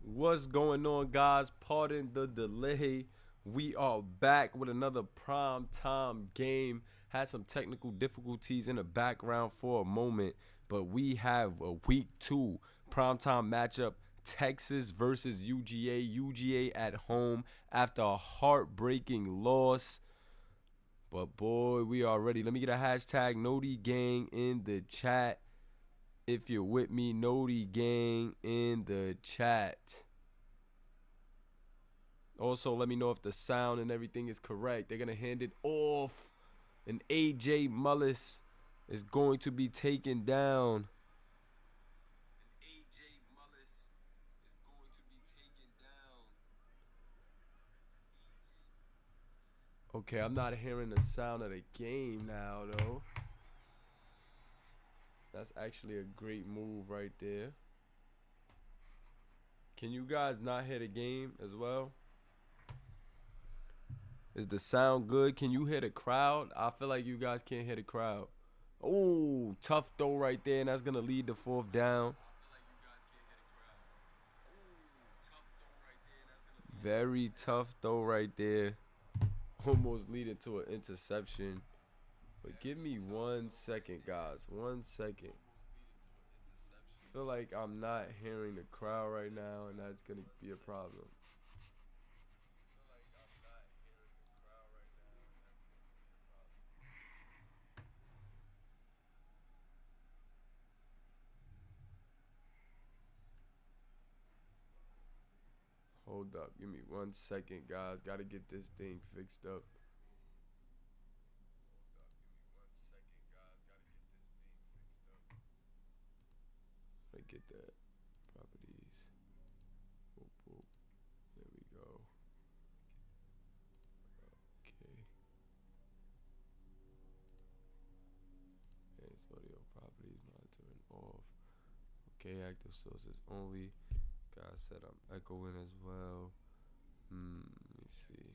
What's going on, guys? Pardon the delay. We are back with another prime time game. Had some technical difficulties in the background for a moment, but we have a week 2 prime time matchup. Texas versus UGA. UGA at home after a heartbreaking loss. But boy, we are ready. Let me get a hashtag Noti Gang in the chat. If you're with me, Noti Gang in the chat. Also, let me know if the sound and everything is correct. They're going to hand it off. And AJ Mullis is going to be taken down. Okay, I'm not hearing the sound of the game now, though. That's actually a great move right there. Can you guys not hear the game as well? Is the sound good? Can you hear the crowd? I feel like you guys can't hear the crowd. Oh, tough throw right there, and that's going to lead to 4th down. Very tough throw right there. Almost leading to an interception. But give me 1 second, guys. 1 second. I feel like I'm not hearing the crowd right now, and that's going to be a problem. Hold up. Give me 1 second, guys. Got to get this thing fixed up. Let me get that. Properties. Boop, boop. There we go. Okay. And audio properties monitoring off. Okay, active sources only. Guys said I'm echoing as well. Let me see.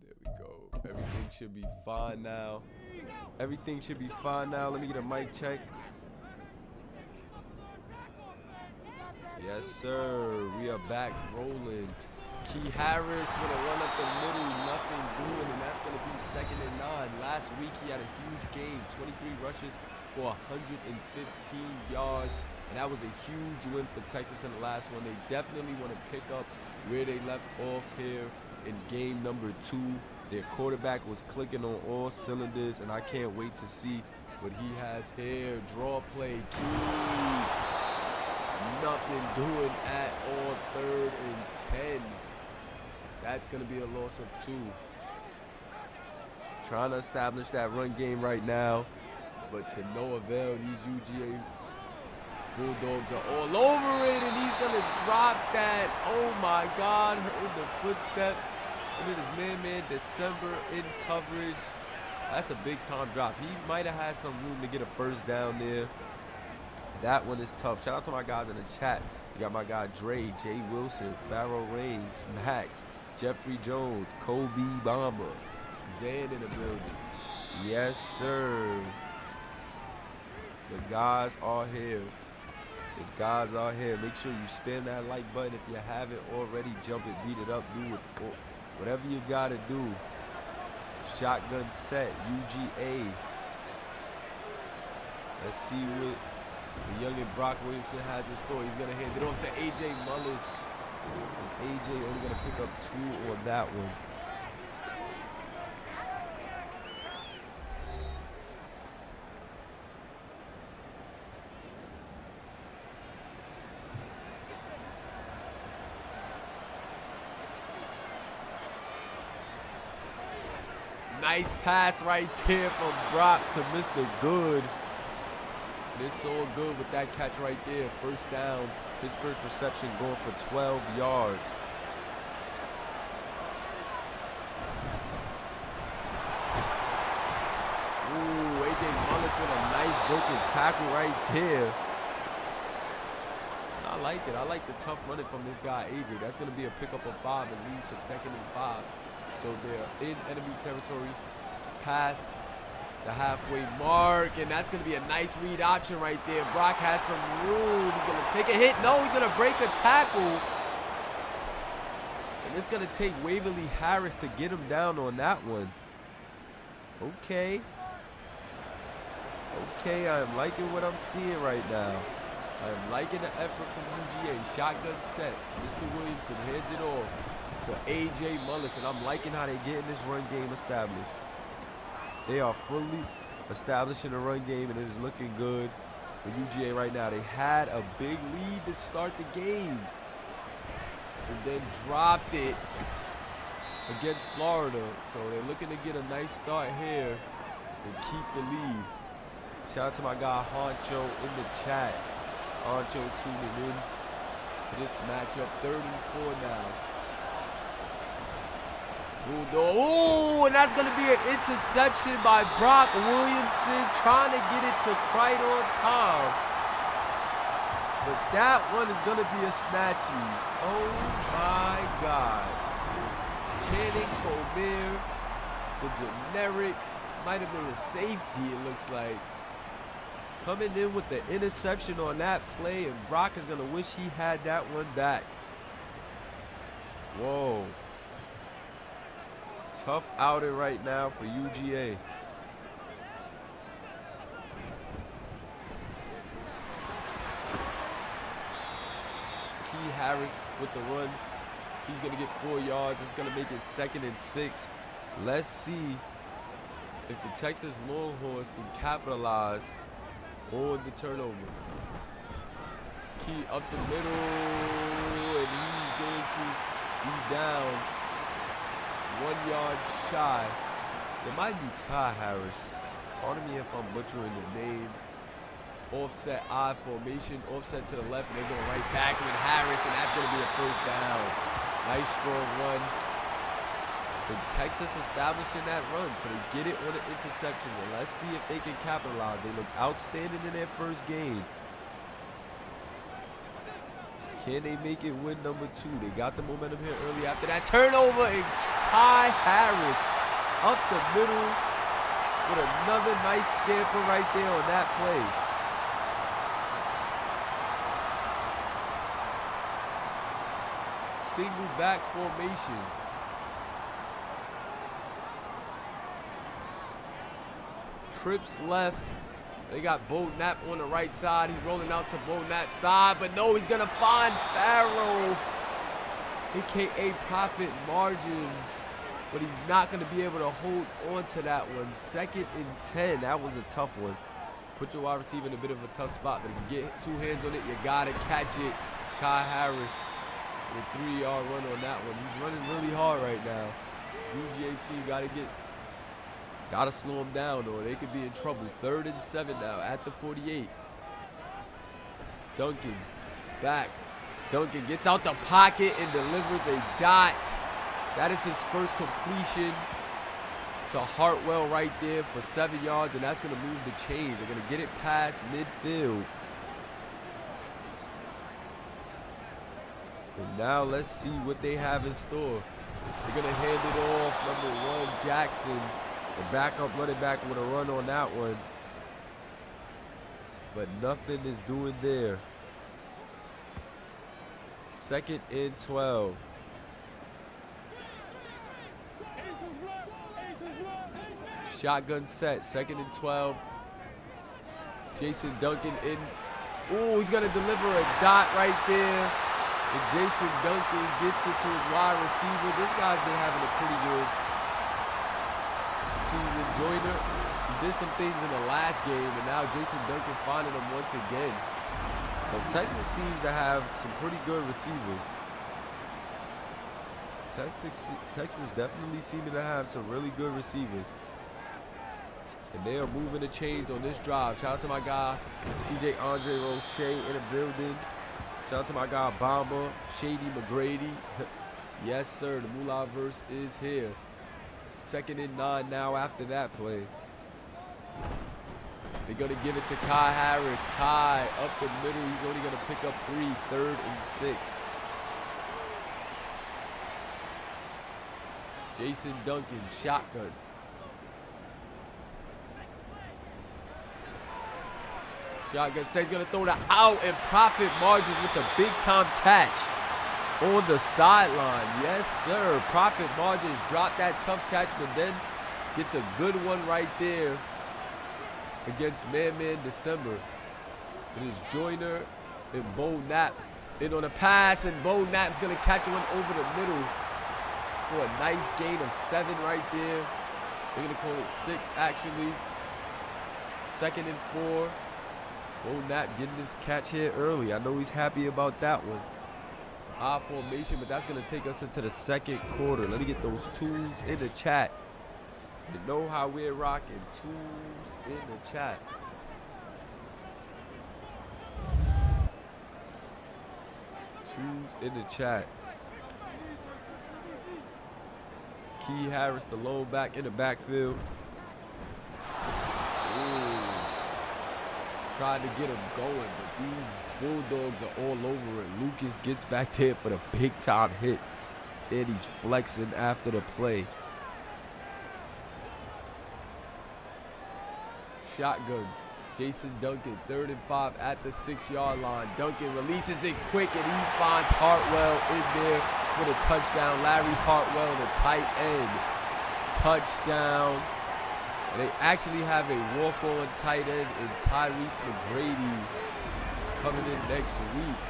There we go. Everything should be fine now. Everything should be fine now. Let me get a mic check. Yes, sir. We are back rolling. Key Harris with a run up the middle, nothing doing, and that's going to be 2nd and 9. Last week he had a huge game, 23 rushes for 115 yards, and that was a huge win for Texas in the last one. They definitely want to pick up where they left off here in game number 2. Their quarterback was clicking on all cylinders, and I can't wait to see what he has here. Draw play, Key. Nothing doing at all, 3rd and 10. That's going to be a loss of 2. Trying to establish that run game right now, but to no avail. These UGA Bulldogs are all over it, and he's going to drop that. Oh, my God. Heard the footsteps. And it is man December in coverage. That's a big-time drop. He might have had some room to get a 1st down there. That one is tough. Shout out to my guys in the chat. You got my guy Dre, Jay Wilson, Pharaoh Reigns, Max, Jeffrey Jones, Kobe Bamba, Zan in the building. Yes, sir. The guys are here. The guys are here. Make sure you spam that like button if you haven't already. Jump it, beat it up, do it. Whatever you got to do. Shotgun set, UGA. Let's see what the youngin' Brock Williamson has in store. He's going to hand it off to AJ Mullis. And AJ only going to pick up 2 on that one. Nice pass right there from Brock to Mr. Good. It's all good with that catch right there. 1st down. His 1st reception going for 12 yards. Ooh, AJ Mullis with a nice broken tackle right there. I like it. I like the tough running from this guy, AJ. That's going to be a pickup of 5 and lead to 2nd and 5. So they're in enemy territory. Past the halfway mark, and that's going to be a nice read option right there. Brock has some room. He's going to take a hit. No, he's going to break a tackle. And it's going to take Waverly Harris to get him down on that one. Okay. Okay, I'm liking what I'm seeing right now. I'm liking the effort from UGA. Shotgun set. Mr. Williamson hands it off to A.J. Mullis, and I'm liking how they're getting this run game established. They are fully establishing a run game, and it is looking good for UGA right now. They had a big lead to start the game and then dropped it against Florida. So they're looking to get a nice start here and keep the lead. Shout out to my guy Honcho in the chat. Honcho tuning in to this matchup. 34 now. Ooh, and that's going to be an interception by Brock Williamson, trying to get it to right on time. But that one is going to be a snatchies. Oh my God. Channing Colbert, the generic, might have been a safety, it looks like. Coming in with the interception on that play, and Brock is going to wish he had that one back. Whoa. Tough outing right now for UGA. Key Harris with the run. He's going to get 4 yards. It's going to make it 2nd and 6. Let's see if the Texas Longhorns can capitalize on the turnover. Key up the middle, and he's going to be down 1 yard shy. It might be Kai Harris. Pardon me if I'm butchering the name. Offset I formation, offset to the left, and they're going right back with Harris, and that's going to be a first down. Nice strong run. And Texas establishing that run, so they get it on an interception. And let's see if they can capitalize. They look outstanding in their first game. Can they make it win number 2? They got the momentum here early after that turnover, and Kai Harris up the middle with another nice scamper right there on that play. Single back formation. Trips left. They got Bo Knapp on the right side. He's rolling out to Bo Knapp's side, but no, he's gonna find Farrell, aka Profit Margins, but he's not gonna be able to hold on to that one. 2nd and 10. That was a tough one. Put your wide receiver in a bit of a tough spot, but if you get 2 hands on it, you gotta catch it. Kai Harris with a 3-yard run on that one. He's running really hard right now. UGA team gotta slow him down, or they could be in trouble. 3rd and 7 now at the 48. Duncan back. Duncan gets out the pocket and delivers a dot. That is his first completion to Hartwell right there for 7 yards, and that's going to move the chains. They're going to get it past midfield. And now let's see what they have in store. They're going to hand it off. Number 1, Jackson. The backup running back with a run on that one. But nothing is doing there. 2nd and 12. Shotgun set. 2nd and 12. Jason Duncan in. Ooh, he's going to deliver a dot right there. And Jason Duncan gets it to his wide receiver. This guy's been having a pretty good season. Joyner, he did some things in the last game, and now Jason Duncan finding him once again. So Texas seems to have some pretty good receivers. Texas definitely seeming to have some really good receivers. And they are moving the chains on this drive. Shout out to my guy, TJ Andre Roche in the building. Shout out to my guy, Bamba, Shady McGrady. Yes, sir, the Moolah verse is here. 2nd and 9 now after that play. They're going to give it to Kai Harris. Kai up the middle. He's only going to pick up 3. 3rd and 6. Jason Duncan, shotgun. Shotgun set. He's going to throw that out, and Profit Margins with a big-time catch on the sideline. Yes, sir. Profit Margins dropped that tough catch, but then gets a good one right there against Man December. It is Joyner and Bo Knapp in on a pass, and Bo Knapp's going to catch one over the middle for a nice gain of 7 right there. They're going to call it 6, actually. 2nd and 4. Bo Knapp getting this catch here early. I know he's happy about that one. I formation, but that's going to take us into the second quarter. Let me get those tools in the chat. You know how we're rocking. Tools in the chat. Tools in the chat. Key Harris, the lone back in the backfield. Ooh. Tried to get him going, but these Bulldogs are all over it. Lucas gets back there for the big time hit. And he's flexing after the play. Shotgun. Jason Duncan, 3rd and 5 at the 6-yard line. Duncan releases it quick, and he finds Hartwell in there for the touchdown. Larry Hartwell, the tight end. Touchdown. And they actually have a walk-on tight end in Tyrese McGrady coming in next week.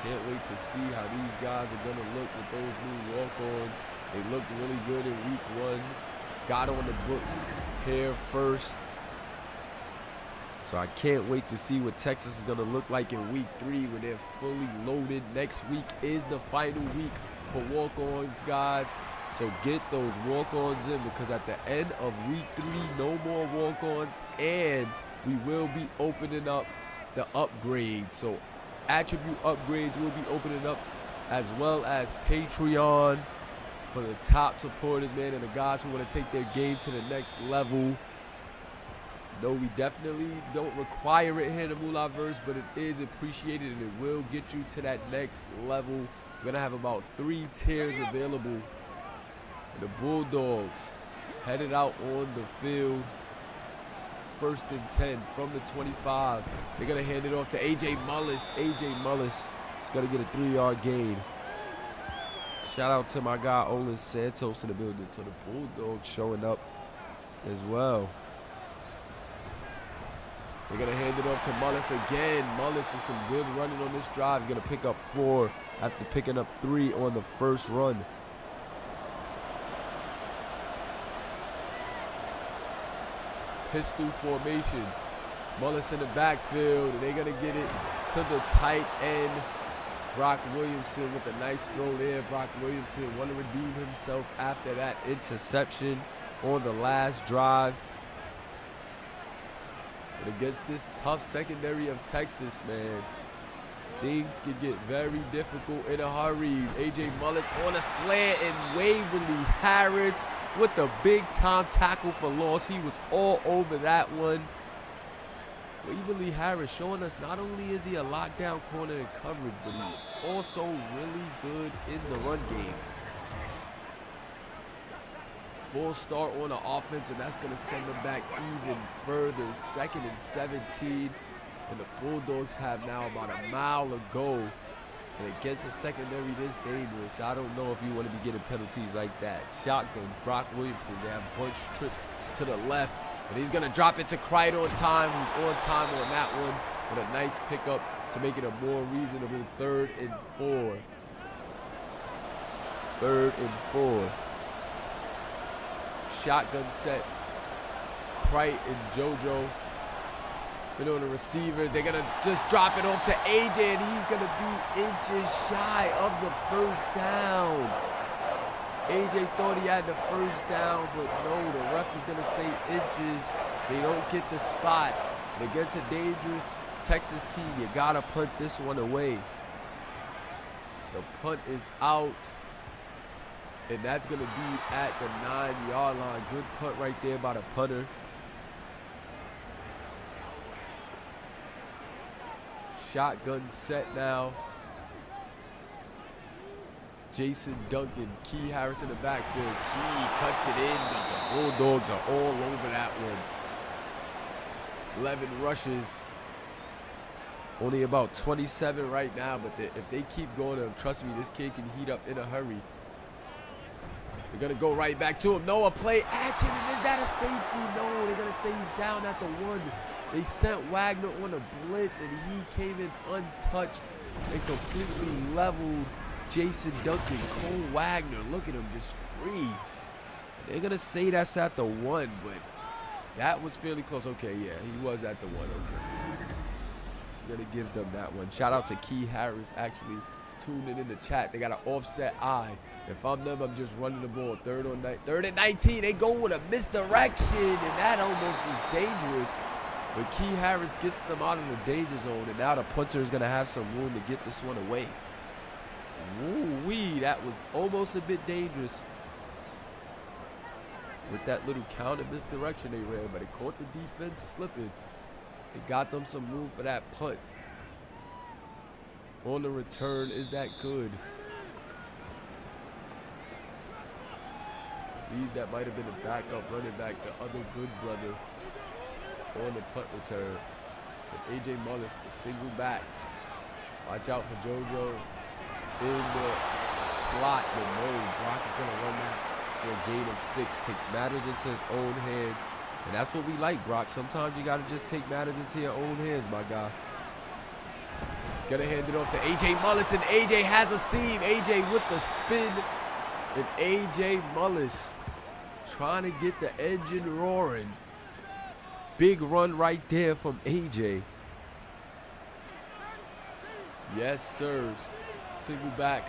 Can't wait to see how these guys are going to look with those new walk-ons. They looked really good in week 1. Got on the books here first. So I can't wait to see what Texas is going to look like in week 3 when they're fully loaded. Next week is the final week for walk-ons, guys. So get those walk-ons in, because at the end of week 3, no more walk-ons, and we will be opening up the upgrades. So attribute upgrades will be opening up, as well as Patreon for the top supporters, man, and the guys who want to take their game to the next level. No, we definitely don't require it here in the Moolahverse, but it is appreciated, and it will get you to that next level. We're going to have about 3 tiers available. And the Bulldogs headed out on the field. 1st and 10 from the 25. They're going to hand it off to A.J. Mullis. A.J. Mullis is going to get a 3-yard gain. Shout out to my guy Olin Santos in the building. So the Bulldogs showing up as well. They're going to hand it off to Mullis again. Mullis with some good running on this drive. He's going to pick up 4 after picking up 3 on the first run. Pistol formation. Mullis in the backfield, and they're going to get it to the tight end. Brock Williamson with a nice throw there. Brock Williamson want to redeem himself after that interception on the last drive. But against this tough secondary of Texas, man, things can get very difficult in a hurry. A.J. Mullis on a slant, and Waverly Harris with the big-time tackle for loss. He was all over that one. Waverly Harris showing us not only is he a lockdown corner in coverage, but he's also really good in the run game. Full start on the offense, and that's going to send them back even further. 2nd and 17, and the Bulldogs have now about a mile to go. And against a secondary this dangerous, I don't know if you want to be getting penalties like that. Shotgun, Brock Williamson, they have bunch trips to the left. And he's going to drop it to Cright on time, who's on time on that one with a nice pickup to make it a more reasonable 3rd and 4. 3rd and 4. Shotgun set. Cright and JoJo. Been on the receivers. They're going to just drop it off to AJ, and he's going to be inches shy of the first down. AJ thought he had the first down, but no, the ref is going to say inches. They don't get the spot. And against a dangerous Texas team, you got to punt this one away. The punt is out, and that's going to be at the 9-yard line. Good punt right there by the punter. Shotgun set now. Jason Duncan, Key Harris in the backfield. Key cuts it in, but the Bulldogs are all over that one. 11 rushes. Only about 27 right now, but if they keep going, trust me, this kid can heat up in a hurry. They're going to go right back to him. No, a play action, and is that a safety? No, they're going to say he's down at the 1. They sent Wagner on a blitz, and he came in untouched and completely leveled Jason Duncan. Cole Wagner, look at him, just free. They're going to say that's at the 1, but that was fairly close. Okay, yeah, he was at the 1. Okay. Going to give them that one. Shout out to Key Harris actually tuning in the chat. They got an offset eye. If I'm them, I'm just running the ball. Third and 19. They go with a misdirection, and that almost was dangerous. But Key Harris gets them out of the danger zone, and now the punter is going to have some room to get this one away. Woo-wee, that was almost a bit dangerous with that little counter misdirection they ran, but it caught the defense slipping. It got them some room for that punt. On the return, is that good? I believe that might have been a backup running back, the other good brother, on the punt return. But A.J. Mullis, the single back. Watch out for JoJo in the slot. But no, Brock is going to run that for a gain of 6. Takes matters into his own hands. And that's what we like, Brock. Sometimes you got to just take matters into your own hands, my guy. He's going to hand it off to A.J. Mullis, and A.J. has a seam. A.J. with the spin, and A.J. Mullis trying to get the engine roaring. Big run right there from A.J. Yes, sirs. Single back.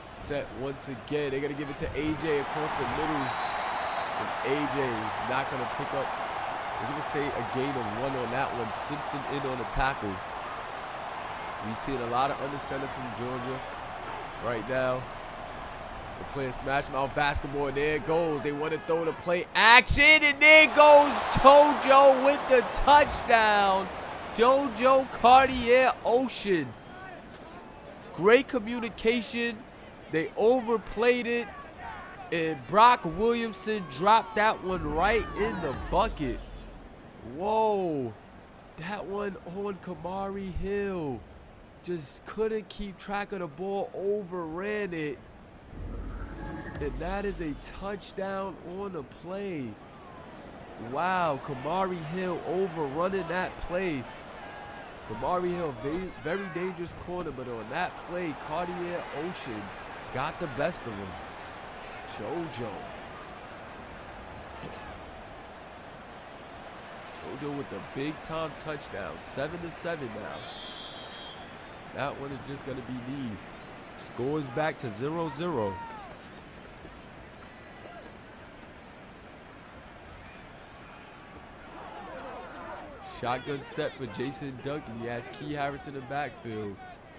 Set once again. They're going to give it to A.J. across the middle. And A.J. is not going to pick up. We're going to say a gain of 1 on that one. Simpson in on the tackle. We've seen a lot of under center from Georgia right now. They're playing smash mouth basketball, and there it goes. They want to throw the play action, and there goes JoJo with the touchdown. JoJo Cartier Ocean. Great communication. They overplayed it. And Brock Williamson dropped that one right in the bucket. Whoa. That one on Kamari Hill. Just couldn't keep track of the ball, overran it. And that is a touchdown on the play. Wow, Kamari Hill overrunning that play. Kamari Hill, very dangerous corner, but on that play, Cartier Ocean got the best of him. JoJo with the big-time touchdown. 7-7 now. That one is just going to be need. Scores back to 0-0. Shotgun set for Jason Duncan. He has Key Harris in the backfield.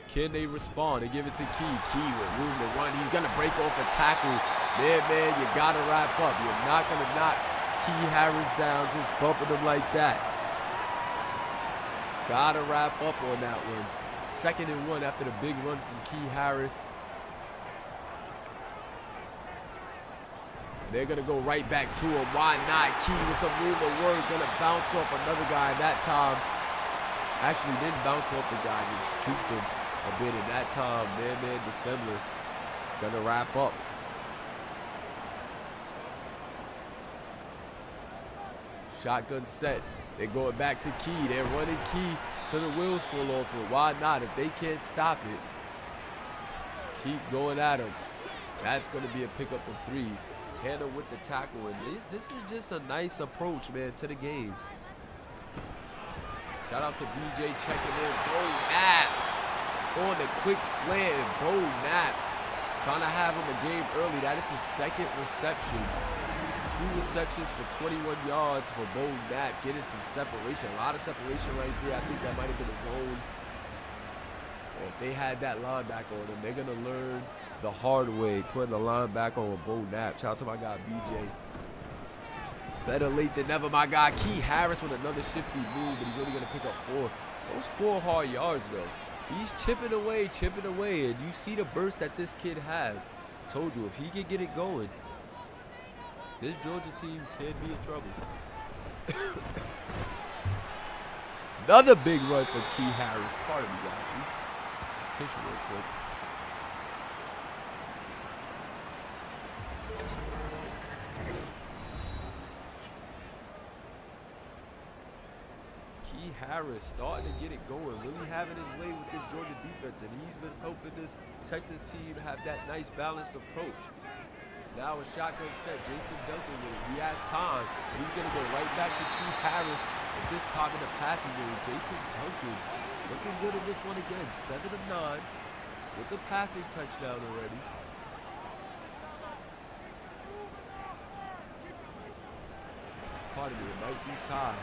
Can they respond? They give it to Key. Key with room to run. He's going to break off a tackle. Man, you got to wrap up. You're not going to knock Key Harris down just bumping him like that. Got to wrap up on that one. 2nd and 1 after the big run from Key Harris. They're going to go right back to him. Why not? Key with some room to work. Going to bounce off another guy that time. Actually didn't bounce off the guy. Just juked him a bit at that time. Man, December. Going to wrap up. Shotgun set. They're going back to Key. They're running Key to the wheels fall off. But why not? If they can't stop it, keep going at him. That's going to be a pickup of 3. Hannah with the tackle. And this is just a nice approach, man, to the game. Shout out to BJ checking in. Bo Knapp on the quick slant. Bo Knapp trying to have him a game early. That is his 2nd reception. 2 receptions for 21 yards for Bo Knapp. Getting some separation. A lot of separation right there. I think that might have been a zone. Or if they had that linebacker on them, they're going to learn the hard way, putting the linebacker on Bo Knapp. Shout out to my guy, BJ. Better late than never, my guy. Key Harris with another shifty move, but he's only going to pick up 4. Those 4 hard yards, though. He's chipping away, and you see the burst that this kid has. I told you, if he can get it going, this Georgia team can be in trouble. Another big run for Key Harris. Pardon me, guys. Some tissue real quick. Key Harris starting to get it going, really having his way with this Georgia defense, and he's been helping this Texas team have that nice balanced approach. Now a shotgun set, Jason Duncan with it. He has time, and he's going to go right back to Key Harris, but this time in the passing game. Jason Duncan looking good in this one again, 7 of 9 with the passing touchdown already. Pardon me, it might be Kai.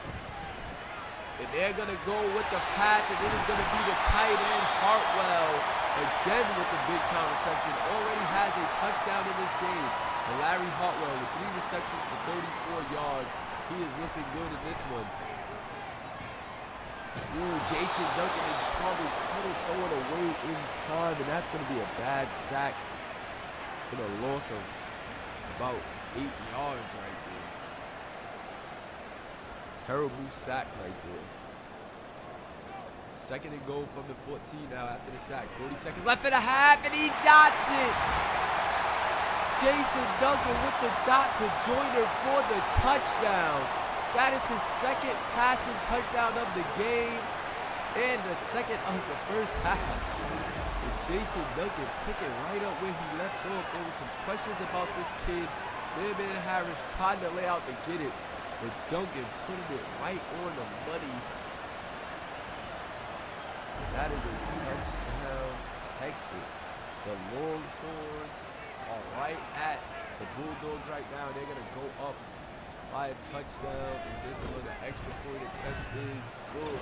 And they're going to go with the pass, and it is going to be the tight end, Hartwell, again with the big-time reception. Already has a touchdown in this game. And Larry Hartwell with 3 receptions for 34 yards. He is looking good in this one. Ooh, Jason Duncan in trouble. Couldn't throw it away in time, and that's going to be a bad sack. And a loss of about 8 yards right there. Terrible sack right there. 2nd and goal from the 14 now after the sack. 40 seconds left in the half, and he dots it. Jason Duncan with the dot to Joyner for the touchdown. That is his 2nd passing touchdown of the game and the 2nd of the first half. And Jason Duncan picking right up where he left off. There were some questions about this kid. Ben Harris trying to lay out to get it, but Duncan putting it right on the money. That is a touchdown, Texas. The Longhorns are right at the Bulldogs right now. They're going to go up by a touchdown. And this one, the extra point attempt is good.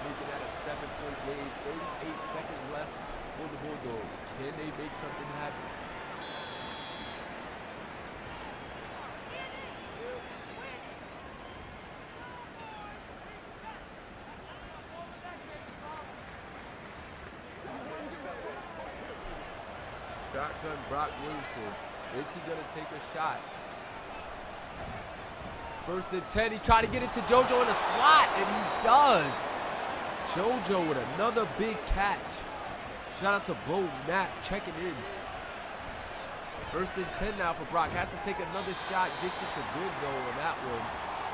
Making that a 7-point game. 38 seconds left for the Bulldogs. Can they make something happen? Shotgun Brock Williamson. Is he going to take a shot? 1st and 10. He's trying to get it to JoJo in the slot, and he does. JoJo with another big catch. Shout out to Bo Knapp checking in. 1st and 10 now for Brock. Has to take another shot. Gets it to good though on that one.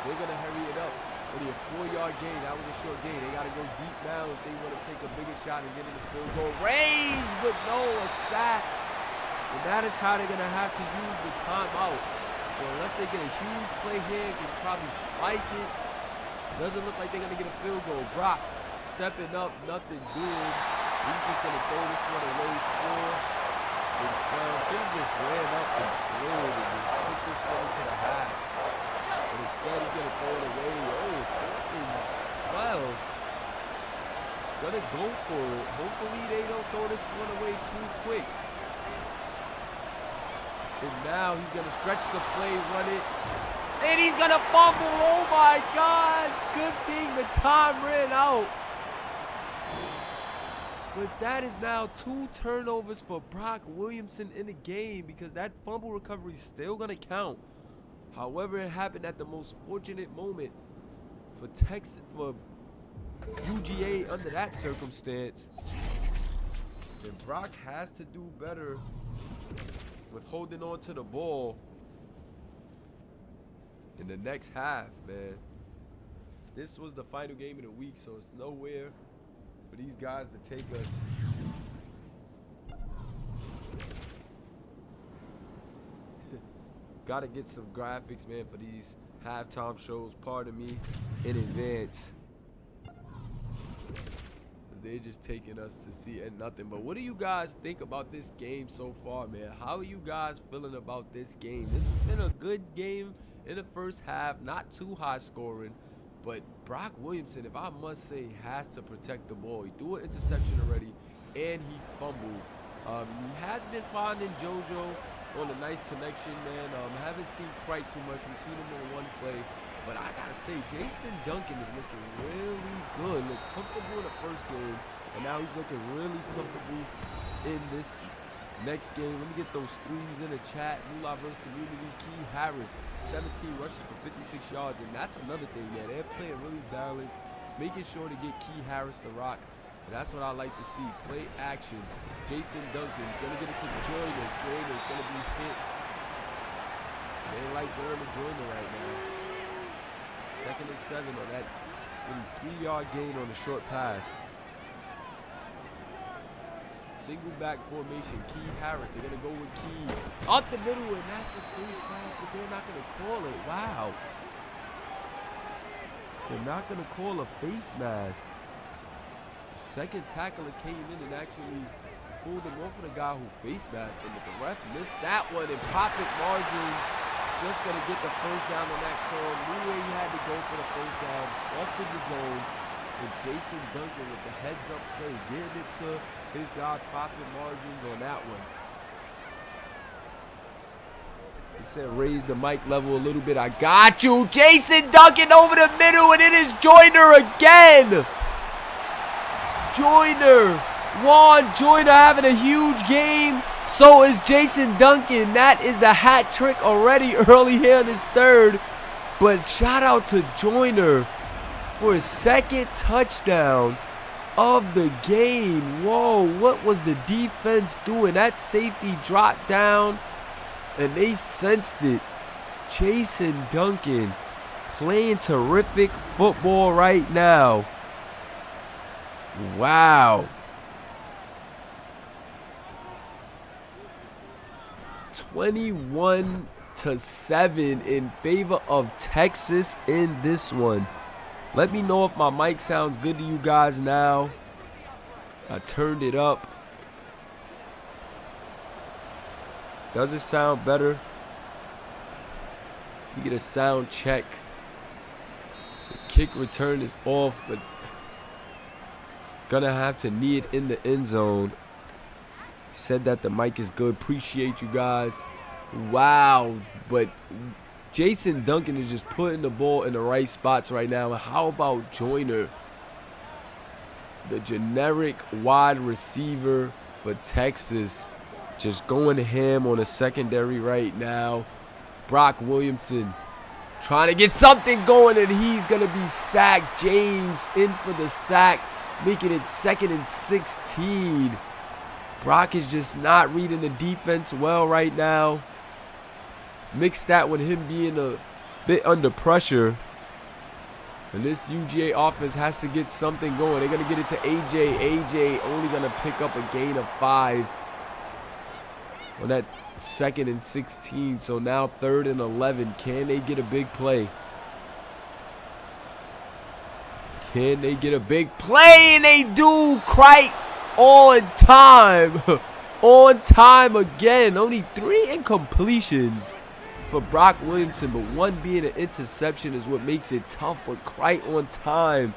They're going to hurry it up. Only a 4-yard gain. That was a short gain. They got to go deep now if they want to take a bigger shot and get in the field goal range. But no, a sack. And that is how they're going to have to use the timeout. So unless they get a huge play here, they can probably spike it. Doesn't look like they're going to get a field goal. Brock stepping up, nothing doing. He's just going to throw this one away. 4 and 12. Should have just ran up and slid and just took this one to the half. But instead, he's going to throw it away. Oh, 4th and 12. He's going to go for it. Hopefully, they don't throw this one away too quick. And now he's going to stretch the play, run it. And he's going to fumble. Oh, my God. Good thing the time ran out. But that is now 2 turnovers for Brock Williamson in the game because that fumble recovery is still going to count. However, it happened at the most fortunate moment for Texas, for UGA under that circumstance. And Brock has to do better with holding on to the ball in the next half, man. This was the final game of the week, so it's nowhere for these guys to take us. Gotta get some graphics, man, for these halftime shows. Pardon me in advance. They're just taking us to see and nothing. But what do you guys think about this game so far, man? How are you guys feeling about this game? This has been a good game in the first half. Not too high scoring. But Brock Williamson, if I must say, has to protect the ball. He threw an interception already, and he fumbled. He has been finding JoJo on a nice connection, man. Haven't seen quite too much. We've seen him on one play. But I gotta say, Jason Duncan is looking really good. Looked comfortable in the first game. And now he's looking really comfortable in this next game. Let me get those threes in the chat. Moolah versus Community. Key Harris, 17 rushes for 56 yards. And that's another thing, man. They're playing really balanced, making sure to get Key Harris the rock. And that's what I like to see. Play action. Jason Duncan's going to get it to Joyner. Joyner's going to be hit. They like going to Joyner right now. 2nd and 7 on that 3-yard gain on the short pass. Single back formation. Key Harris. They're going to go with Key. Up the middle, and that's a face mask, but they're not going to call it. Wow. They're not going to call a face mask. The second tackler came in and actually pulled him off of the guy who face masked him, but the ref missed that one, and profit margins just going to get the first down on that call. Knew where he had to go for the first down. Busted the zone. And Jason Duncan with the heads-up play, getting it to his guy, profit margins on that one. He said raise the mic level a little bit. I got you. Jason Duncan over the middle, and it is Joyner again. Joyner. Juan Joyner having a huge game. So is Jason Duncan. That is the hat trick already early here in his third. But shout out to Joyner for his second touchdown of the game. Whoa, what was the defense doing? That safety dropped down, and they sensed it. Jason Duncan playing terrific football right now. Wow. 21-7 in favor of Texas in this one. Let me know if my mic sounds good to you guys now. I turned it up. Does it sound better? You get a sound check. The kick return is off, but gonna have to knee it in the end zone. Said that the mic is good. Appreciate you guys. Wow, but Jason Duncan is just putting the ball in the right spots right now. How about Joyner, the generic wide receiver for Texas, just going ham on the secondary right now. Brock Williamson trying to get something going, and he's going to be sacked. James in for the sack, making it 2nd and 16. Brock is just not reading the defense well right now. Mix that with him being a bit under pressure. And this UGA offense has to get something going. They're going to get it to AJ. AJ only going to pick up a gain of 5 on that 2nd and 16. So now 3rd and 11. Can they get a big play? Can they get a big play? And they do. Right on time. On time again. Only 3 incompletions for Brock Williamson, but 1 being an interception is what makes it tough. But right on time,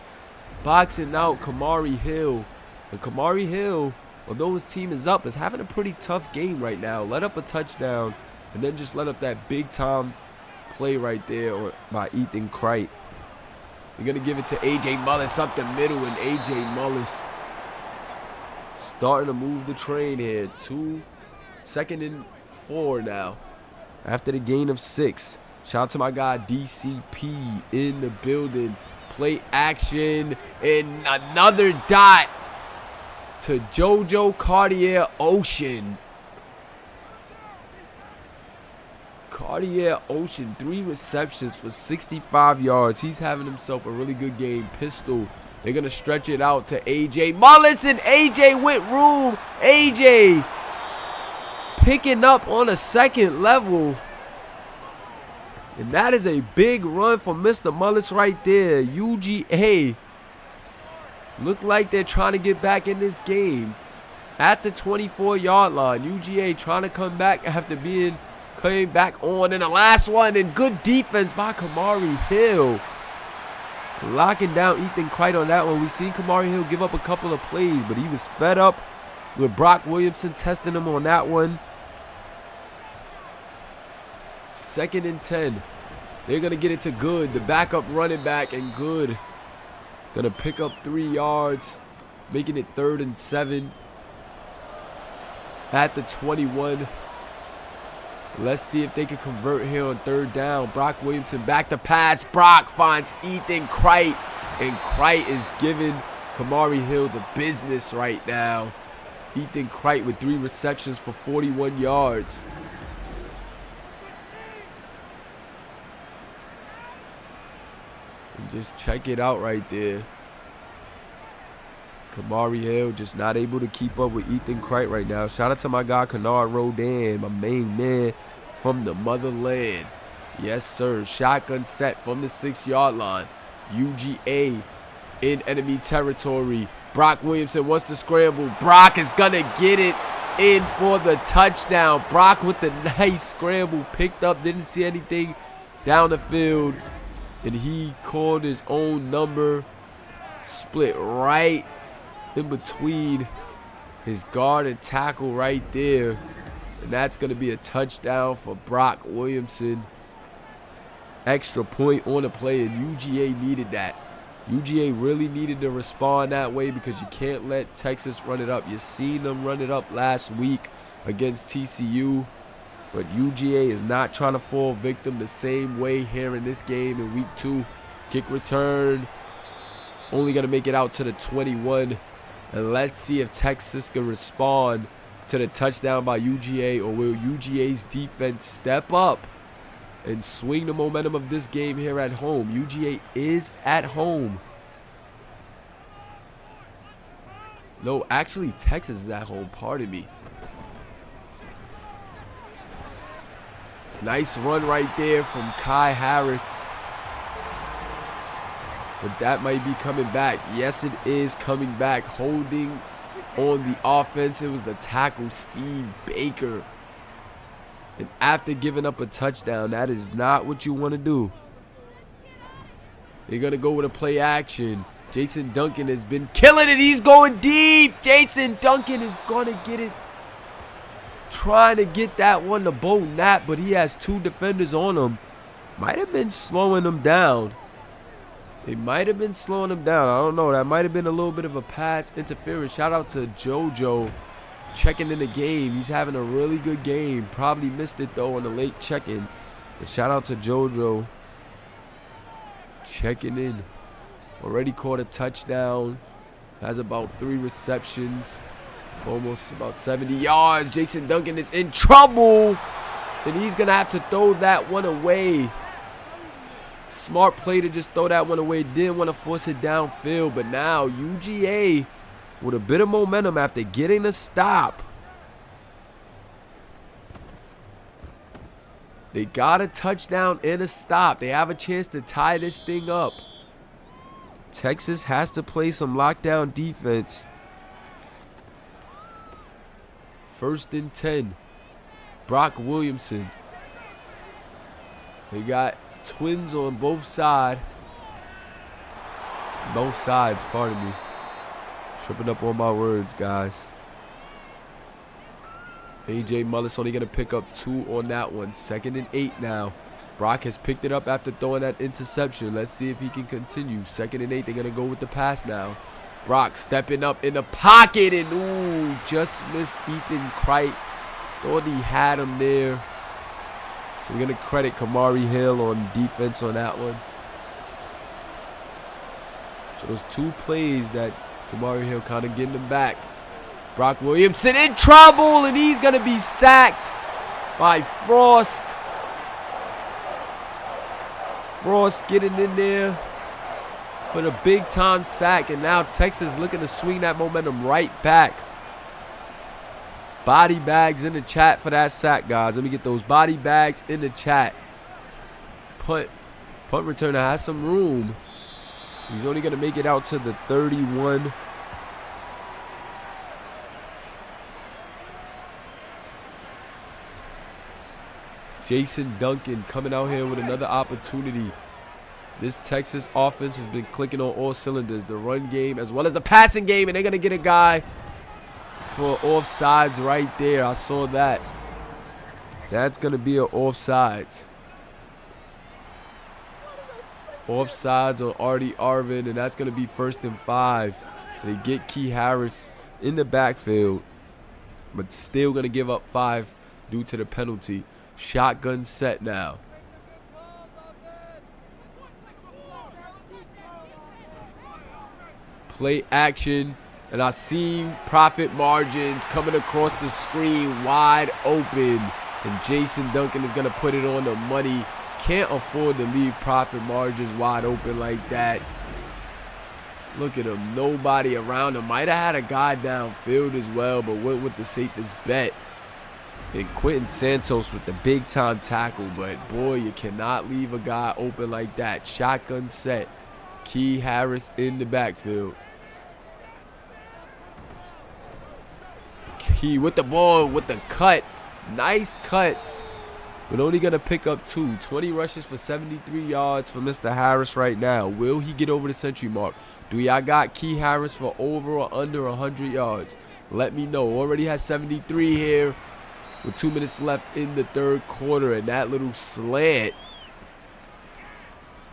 boxing out Kamari Hill. And Kamari Hill, although his team is up, is having a pretty tough game right now. Let up a touchdown, and then just let up that big-time play right there by Ethan Kright. They're going to give it to A.J. Mullis up the middle, and A.J. Mullis starting to move the train here. 2nd and 4 now. After the gain of 6. Shout out to my guy DCP in the building. Play action, and another dot to JoJo Cartier Ocean. Cartier Ocean, 3 receptions for 65 yards. He's having himself a really good game. Pistol. They're going to stretch it out to A.J. Mullis, and A.J. with room. A.J. picking up on a 2nd level. And that is a big run for Mr. Mullis right there. UGA look like they're trying to get back in this game at the 24-yard line. UGA trying to come back after coming back on in the last one. And good defense by Kamari Hill. Locking down Ethan Kright on that one. We've seen Kamari Hill give up a couple of plays, but he was fed up with Brock Williamson testing him on that one. 2nd and 10. They're going to get it to Good, the backup running back, and Good going to pick up 3 yards. making it 3rd and 7 at the 21. Let's see if they can convert here on 3rd down. Brock Williamson back to pass. Brock finds Ethan Kright, and Kright is giving Kamari Hill the business right now. Ethan Kright with 3 receptions for 41 yards. And just check it out right there. Kamari Hill just not able to keep up with Ethan Kright right now. Shout out to my guy Kennard Rodan, my main man from the motherland. Yes, sir. Shotgun set from the 6-yard line. UGA in enemy territory. Brock Williamson wants to scramble. Brock is going to get it in for the touchdown. Brock with the nice scramble. Picked up, didn't see anything down the field. And he called his own number. Split right in between his guard and tackle right there. And that's going to be a touchdown for Brock Williamson. Extra point on the play, and UGA needed that. UGA really needed to respond that way because you can't let Texas run it up. You seen them run it up last week against TCU. But UGA is not trying to fall victim the same way here in this game in week 2. Kick return. Only going to make it out to the 21. And let's see if Texas can respond to the touchdown by UGA, or will UGA's defense step up and swing the momentum of this game here at home. UGA is at home. No, actually Texas is at home, pardon me. Nice run right there from Kai Harris. But that might be coming back. Yes, it is coming back. Holding on the offense, it was the tackle, Steve Baker. And after giving up a touchdown, that is not what you want to do. They're going to go with a play action. Jason Duncan has been killing it. He's going deep. Jason Duncan is going to get it. Trying to get that one to Bo Knapp, but he has 2 defenders on him. Might have been slowing him down. They might have been slowing him down. I don't know. That might have been a little bit of a pass interference. Shout out to JoJo checking in the game. He's having a really good game. Probably missed it, though, on the late check-in. But shout out to JoJo checking in. Already caught a touchdown. Has about 3 receptions for almost about 70 yards. Jason Duncan is in trouble. And he's going to have to throw that one away. Smart play to just throw that one away. Didn't want to force it downfield. But now UGA with a bit of momentum after getting a stop. They got a touchdown and a stop. They have a chance to tie this thing up. Texas has to play some lockdown defense. 1st and 10. Brock Williamson. They got twins on both sides. Pardon me. Tripping up on my words, guys. AJ Mullis only going to pick up 2 on that one. 2nd and 8 now. Brock has picked it up after throwing that interception. Let's see if he can continue. 2nd and 8. They're going to go with the pass now. Brock stepping up in the pocket, and ooh, just missed Ethan Kright. Thought he had him there. So we're going to credit Kamari Hill on defense on that one. So those 2 plays that Kamari Hill kind of getting them back. Brock Williamson in trouble, and he's going to be sacked by Frost. Frost getting in there for the big-time sack, and now Texas looking to swing that momentum right back. Body bags in the chat for that sack, guys. Let me get those body bags in the chat. Punt returner has some room. He's only going to make it out to the 31. Jason Duncan coming out here with another opportunity. This Texas offense has been clicking on all cylinders. The run game as well as the passing game. And they're going to get a guy for offsides right there. I saw that. That's going to be an offsides. Offsides on Artie Arvin. And that's going to be 1st and 5. So they get Key Harris in the backfield, but still going to give up 5 due to the penalty. Shotgun set now. Play action, and I seen profit margins coming across the screen wide open, and Jason Duncan is going to put it on the money. Can't afford to leave profit margins wide open like that. Look at him, nobody around him. Might have had a guy downfield as well, but went with the safest bet. And Quentin Santos with the big time tackle, but boy, you cannot leave a guy open like that. Shotgun set. Key Harris in the backfield. Key with the ball, with the cut. Nice cut, but only going to pick up 2. 20 rushes for 73 yards for Mr. Harris right now. Will he get over the century mark? Do y'all got Key Harris for over or under 100 yards? Let me know. Already has 73 here with 2 minutes left in the third quarter, and that little slant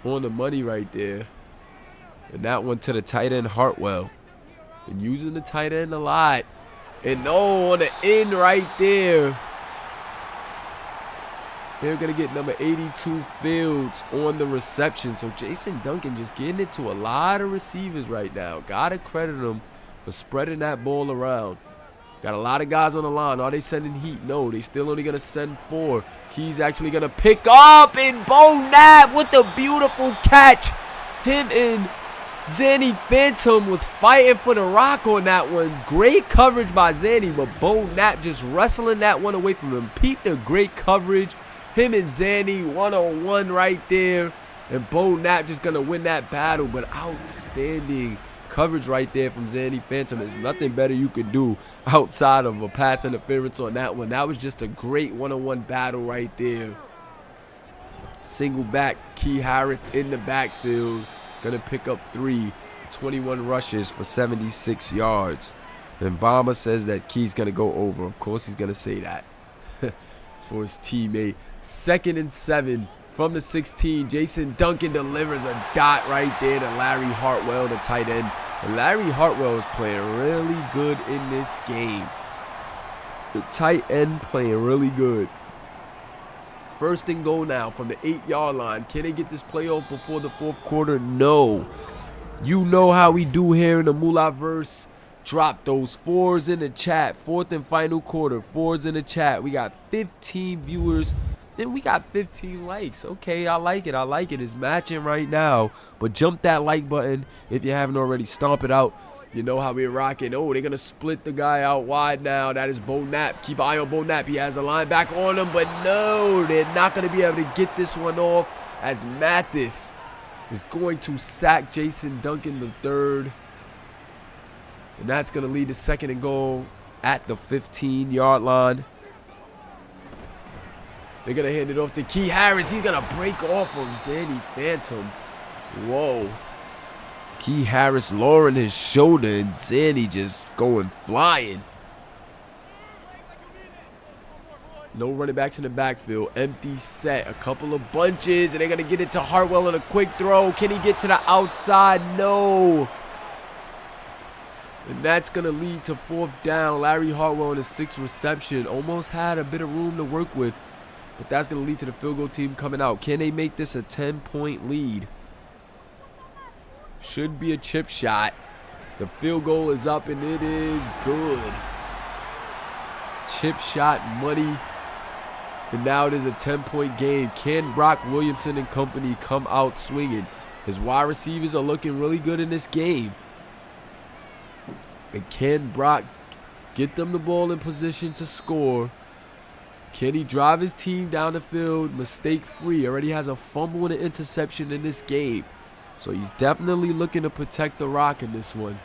on the money right there. And that one to the tight end Hartwell. And using the tight end a lot. And no, on the end right there. They're going to get number 82 Fields on the reception. So Jason Duncan just getting it to a lot of receivers right now. Got to credit him for spreading that ball around. Got a lot of guys on the line. Are they sending heat? No, they still only going to send 4. Key's actually going to pick up, and Bo Knapp with the beautiful catch. Him and Zanny Phantom was fighting for the rock on that one. Great coverage by Zanny, but Bo Knapp just wrestling that one away from him. Peep the great coverage. Him and Zanny one-on-one right there. And Bo Knapp just going to win that battle, but outstanding coverage right there from Zanny Phantom. There's nothing better you could do outside of a pass interference on that one. That was just a great one-on-one battle right there. Single back, Key Harris in the backfield. Going to pick up 3. 21 rushes for 76 yards. And Bomber says that Key's going to go over. Of course he's going to say that for his teammate. 2nd and 7 from the 16. Jason Duncan delivers a dot right there to Larry Hartwell, the tight end. And Larry Hartwell is playing really good in this game. The tight end playing really good. 1st and goal now from the 8-yard line. Can they get this play off before the 4th quarter? No. You know how we do here in the Moolah-verse. Drop those 4s in the chat. 4th and final quarter. 4s in the chat. We got 15 viewers. And we got 15 likes. Okay, I like it. I like it. It's matching right now. But jump that like button if you haven't already. Stomp it out. You know how we're rocking. Oh, they're going to split the guy out wide now. That is Bo Knapp. Keep an eye on Bo Knapp. He has a linebacker on him. But no, they're not going to be able to get this one off as Mathis is going to sack Jason Duncan III. And that's going to lead to 2nd and goal at the 15-yard line. They're going to hand it off to Key Harris. He's going to break off of Zanny Phantom. Whoa. Key Harris lowering his shoulder and Zanny just going flying. No running backs in the backfield. Empty set. A couple of bunches. And they're going to get it to Hartwell on a quick throw. Can he get to the outside? No. And that's going to lead to 4th down. Larry Hartwell on his 6th reception. Almost had a bit of room to work with. But that's going to lead to the field goal team coming out. Can they make this a 10-point lead? Should be a chip shot. The field goal is up, and it is good. Chip shot money. And now it is a 10-point game. Can Brock Williamson and company come out swinging? His wide receivers are looking really good in this game. And can Brock get them the ball in position to score? Can he drive his team down the field mistake-free? Already has a fumble and an interception in this game. So he's definitely looking to protect the rock in this one.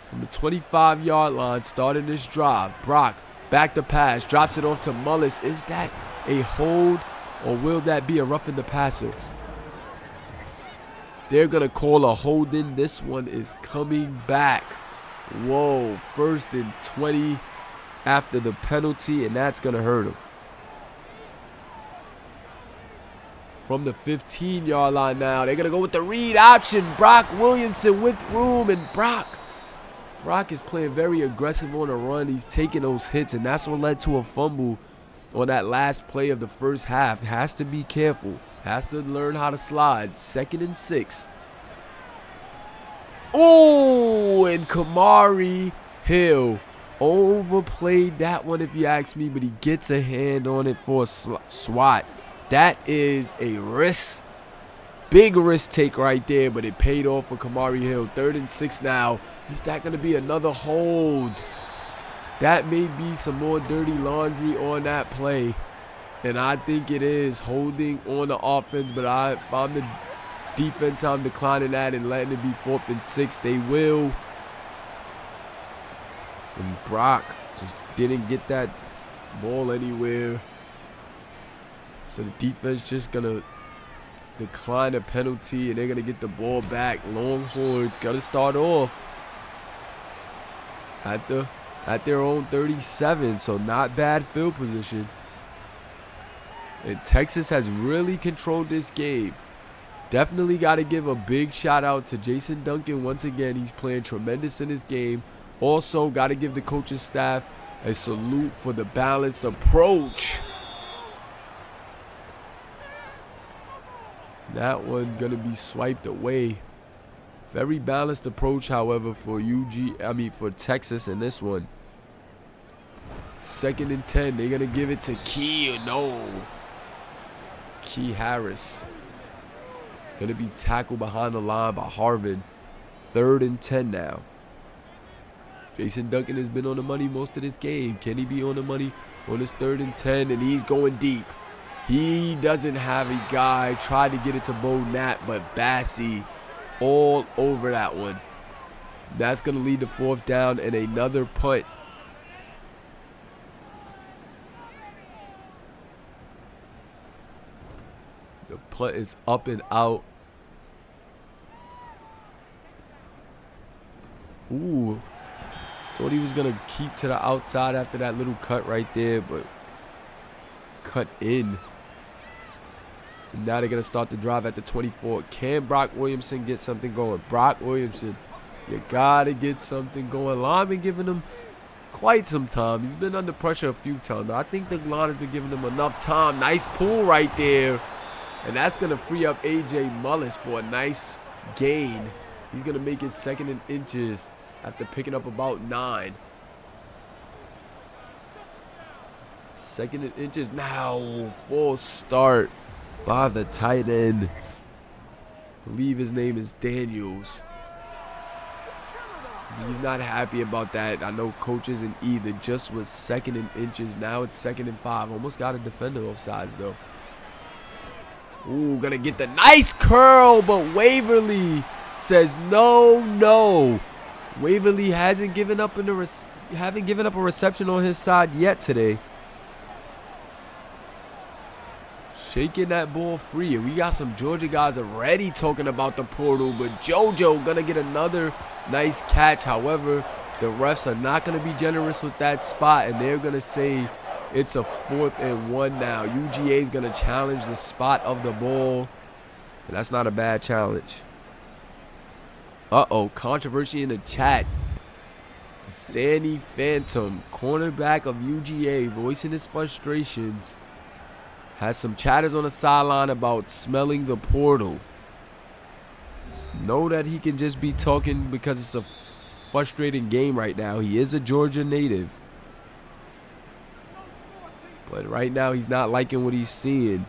From the 25-yard line, starting this drive. Brock, back to pass, drops it off to Mullis. Is that a hold, or will that be a roughing the passer? They're going to call a holding. This one is coming back. Whoa, 1st and 20 after the penalty, and that's going to hurt him. From the 15-yard line now, they're going to go with the read option. Brock Williamson with room, and Brock Brock is playing very aggressive on the run. He's taking those hits, and that's what led to a fumble on that last play of the first half. Has to be careful. Has to learn how to slide. 2nd and 6. Oh, and Kamari Hill overplayed that one if you ask me, but he gets a hand on it for a swat. That is a risk. Big risk take right there, but it paid off for Kamari Hill. 3rd and 6 now. Is that going to be another hold? That may be some more dirty laundry on that play. And I think it is holding on the offense, but if I'm the defense, I'm declining that and letting it be 4th and 6. They will. And Brock just didn't get that ball anywhere. So the defense just going to decline a penalty, and they're going to get the ball back. Longhorns got to start off at their own 37, so not bad field position. And Texas has really controlled this game. Definitely got to give a big shout out to Jason Duncan once again. He's playing tremendous in this game. Also got to give the coaching staff a salute for the balanced approach. That one going to be swiped away. Very balanced approach, however, for for Texas in this one. 2nd and 10. They're going to give it to Key Harris. Going to be tackled behind the line by Harvin. 3rd and 10 now. Jason Duncan has been on the money most of this game. Can he be on the money on his 3rd and 10? And he's going deep. He doesn't have a guy. Tried to get it to Bo Nat, but Bassey all over that one. That's going to lead to 4th down and another punt. The punt is up and out. Ooh. Thought he was going to keep to the outside after that little cut right there, but cut in. And now they're going to start the drive at the 24. Can Brock Williamson get something going? Brock Williamson, you got to get something going. Line been giving him quite some time. He's been under pressure a few times. I think the line has been giving him enough time. Nice pull right there. And that's going to free up A.J. Mullis for a nice gain. He's going to make it 2nd and inches after picking up about 9. 2nd and inches now. Full start by the tight end. I believe his name is Daniels. He's not happy about that. I know coach isn't either. Just was 2nd and inches. Now it's 2nd and 5. Almost got a defender off sides though. Ooh, gonna get the nice curl, but Waverly says no. Waverly hasn't given up a reception on his side yet today. Shaking that ball free, and we got some Georgia guys already talking about the portal, but JoJo gonna get another nice catch. However, the refs are not gonna be generous with that spot, and they're gonna say it's a 4th and 1 now. UGA is gonna challenge the spot of the ball, and that's not a bad challenge. Uh-oh, controversy in the chat. Sandy Phantom, cornerback of UGA, voicing his frustrations. Has some chatters on the sideline about smelling the portal. Know that he can just be talking because it's a frustrating game right now. He is a Georgia native. But right now he's not liking what he's seeing.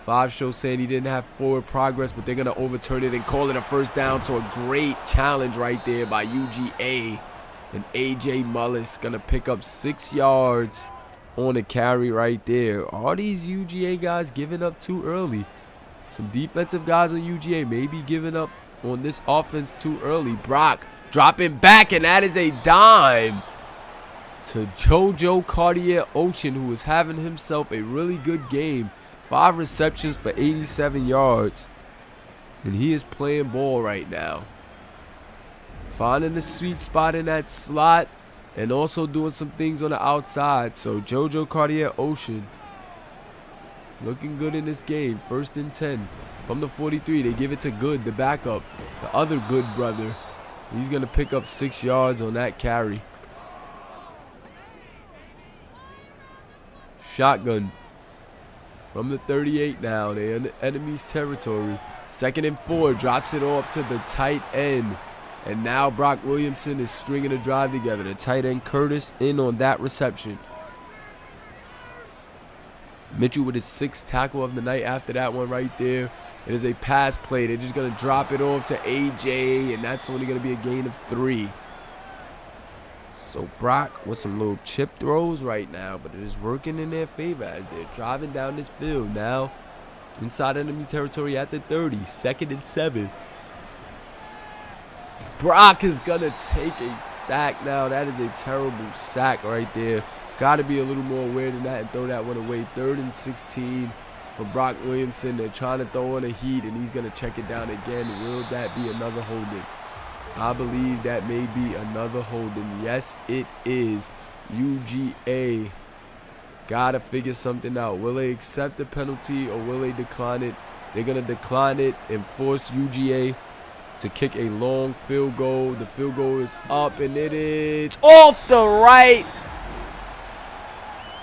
5 shows saying he didn't have forward progress, but they're going to overturn it and call it a 1st down. So a great challenge right there by UGA. And A.J. Mullis going to pick up 6 yards on a carry right there. All these UGA guys giving up too early. Some defensive guys on UGA may be giving up on this offense too early. Brock dropping back, and that is a dime to JoJo Cartier-Ocean, who is having himself a really good game. 5 receptions for 87 yards. And he is playing ball right now. Finding the sweet spot in that slot and also doing some things on the outside. So JoJo Cartier-Ocean looking good in this game. 1st and 10 from the 43. They give it to Good, the backup, the other Good brother. He's going to pick up 6 yards on that carry. Shotgun from the 38 now. They're in the enemy's territory. 2nd and 4. Drops it off to the tight end. And now Brock Williamson is stringing a drive together. The tight end Curtis in on that reception. Mitchell with his 6th tackle of the night after that one right there. It is a pass play. They're just going to drop it off to AJ, and that's only going to be a gain of 3. So Brock with some little chip throws right now, but it is working in their favor as they're driving down this field. Now inside enemy territory at the 30. 2nd and 7. Brock is going to take a sack now. That is a terrible sack right there. Got to be a little more aware than that and throw that one away. 3rd and 16 for Brock Williamson. They're trying to throw on a heat, and he's going to check it down again. Will that be another holding? I believe that may be another holding. Yes, it is. UGA got to figure something out. Will they accept the penalty or will they decline it? They're going to decline it and force UGA to kick a long field goal. The field goal is up, and it is off the right